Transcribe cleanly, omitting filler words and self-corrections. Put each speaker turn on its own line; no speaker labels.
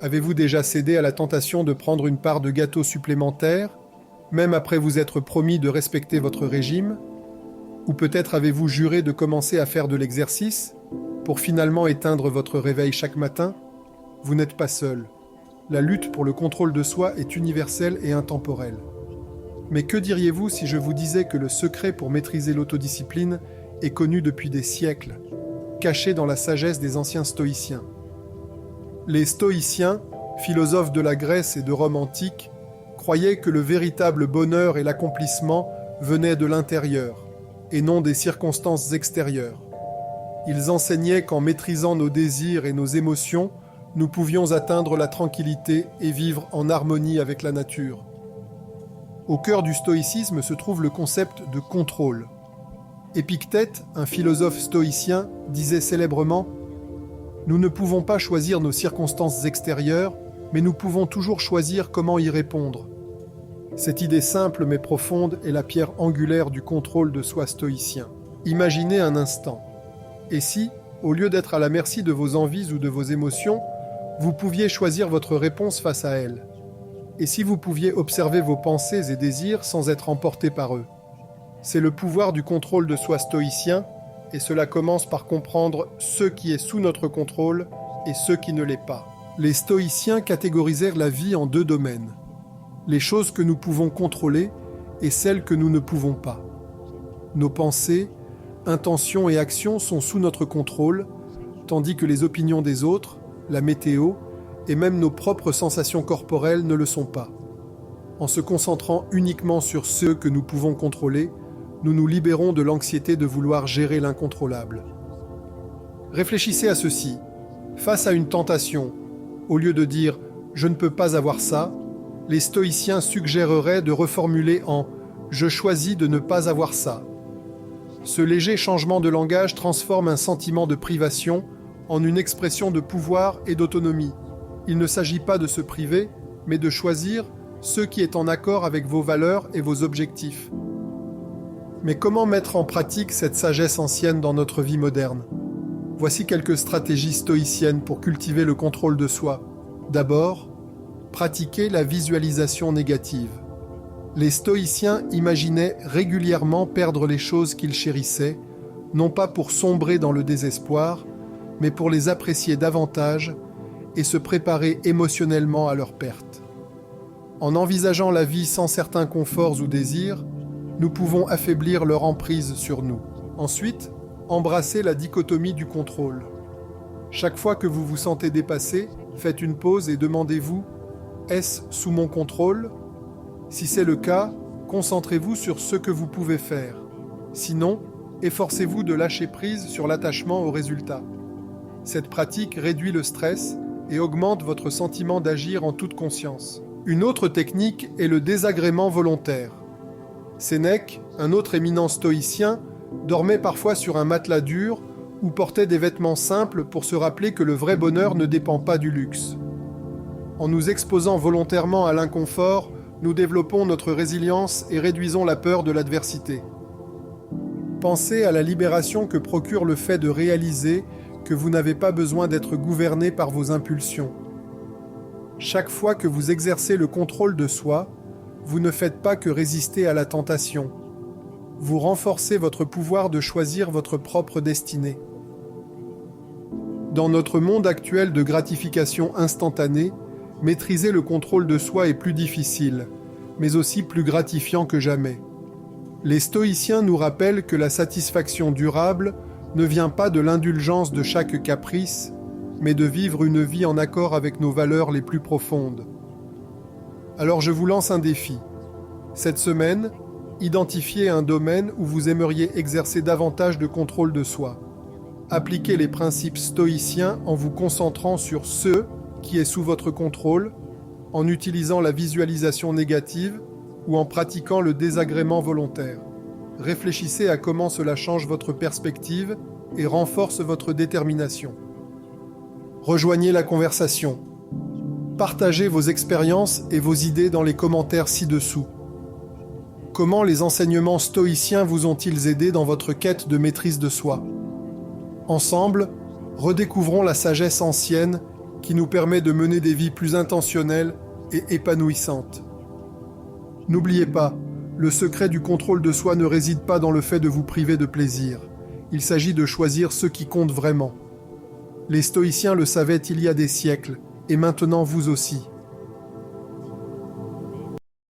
Avez-vous déjà cédé à la tentation de prendre une part de gâteau supplémentaire, même après vous être promis de respecter votre régime? Ou peut-être avez-vous juré de commencer à faire de l'exercice pour finalement éteindre votre réveil chaque matin? Vous n'êtes pas seul. La lutte pour le contrôle de soi est universelle et intemporelle. Mais que diriez-vous si je vous disais que le secret pour maîtriser l'autodiscipline est connu depuis des siècles, caché dans la sagesse des anciens stoïciens? Les stoïciens, philosophes de la Grèce et de Rome antique, croyaient que le véritable bonheur et l'accomplissement venaient de l'intérieur, et non des circonstances extérieures. Ils enseignaient qu'en maîtrisant nos désirs et nos émotions, nous pouvions atteindre la tranquillité et vivre en harmonie avec la nature. Au cœur du stoïcisme se trouve le concept de contrôle. Épictète, un philosophe stoïcien, disait célèbrement « Nous ne pouvons pas choisir nos circonstances extérieures, mais nous pouvons toujours choisir comment y répondre. » Cette idée simple mais profonde est la pierre angulaire du contrôle de soi stoïcien. Imaginez un instant. Et si, au lieu d'être à la merci de vos envies ou de vos émotions, vous pouviez choisir votre réponse face à elles? Et si vous pouviez observer vos pensées et désirs sans être emporté par eux? C'est le pouvoir du contrôle de soi stoïcien, et cela commence par comprendre ce qui est sous notre contrôle et ce qui ne l'est pas. Les stoïciens catégorisèrent la vie en deux domaines. Les choses que nous pouvons contrôler et celles que nous ne pouvons pas. Nos pensées, intentions et actions sont sous notre contrôle, tandis que les opinions des autres, la météo et même nos propres sensations corporelles ne le sont pas. En se concentrant uniquement sur ce que nous pouvons contrôler, nous nous libérons de l'anxiété de vouloir gérer l'incontrôlable. Réfléchissez à ceci. Face à une tentation, au lieu de dire « je ne peux pas avoir ça », les stoïciens suggéreraient de reformuler en « je choisis de ne pas avoir ça ». Ce léger changement de langage transforme un sentiment de privation en une expression de pouvoir et d'autonomie. Il ne s'agit pas de se priver, mais de choisir ce qui est en accord avec vos valeurs et vos objectifs. Mais comment mettre en pratique cette sagesse ancienne dans notre vie moderne? Voici quelques stratégies stoïciennes pour cultiver le contrôle de soi. D'abord, pratiquer la visualisation négative. Les stoïciens imaginaient régulièrement perdre les choses qu'ils chérissaient, non pas pour sombrer dans le désespoir, mais pour les apprécier davantage et se préparer émotionnellement à leur perte. En envisageant la vie sans certains conforts ou désirs, nous pouvons affaiblir leur emprise sur nous. Ensuite, embrassez la dichotomie du contrôle. Chaque fois que vous vous sentez dépassé, faites une pause et demandez-vous « Est-ce sous mon contrôle ?» Si c'est le cas, concentrez-vous sur ce que vous pouvez faire. Sinon, efforcez-vous de lâcher prise sur l'attachement au résultat. Cette pratique réduit le stress et augmente votre sentiment d'agir en toute conscience. Une autre technique est le désagrément volontaire. Sénèque, un autre éminent stoïcien, dormait parfois sur un matelas dur ou portait des vêtements simples pour se rappeler que le vrai bonheur ne dépend pas du luxe. En nous exposant volontairement à l'inconfort, nous développons notre résilience et réduisons la peur de l'adversité. Pensez à la libération que procure le fait de réaliser que vous n'avez pas besoin d'être gouverné par vos impulsions. Chaque fois que vous exercez le contrôle de soi, vous ne faites pas que résister à la tentation. Vous renforcez votre pouvoir de choisir votre propre destinée. Dans notre monde actuel de gratification instantanée, maîtriser le contrôle de soi est plus difficile, mais aussi plus gratifiant que jamais. Les stoïciens nous rappellent que la satisfaction durable ne vient pas de l'indulgence de chaque caprice, mais de vivre une vie en accord avec nos valeurs les plus profondes. Alors je vous lance un défi. Cette semaine, identifiez un domaine où vous aimeriez exercer davantage de contrôle de soi. Appliquez les principes stoïciens en vous concentrant sur ce qui est sous votre contrôle, en utilisant la visualisation négative ou en pratiquant le désagrément volontaire. Réfléchissez à comment cela change votre perspective et renforce votre détermination. Rejoignez la conversation. Partagez vos expériences et vos idées dans les commentaires ci-dessous. Comment les enseignements stoïciens vous ont-ils aidé dans votre quête de maîtrise de soi? Ensemble, redécouvrons la sagesse ancienne qui nous permet de mener des vies plus intentionnelles et épanouissantes. N'oubliez pas, le secret du contrôle de soi ne réside pas dans le fait de vous priver de plaisir. Il s'agit de choisir ce qui compte vraiment. Les stoïciens le savaient il y a des siècles, et maintenant vous aussi.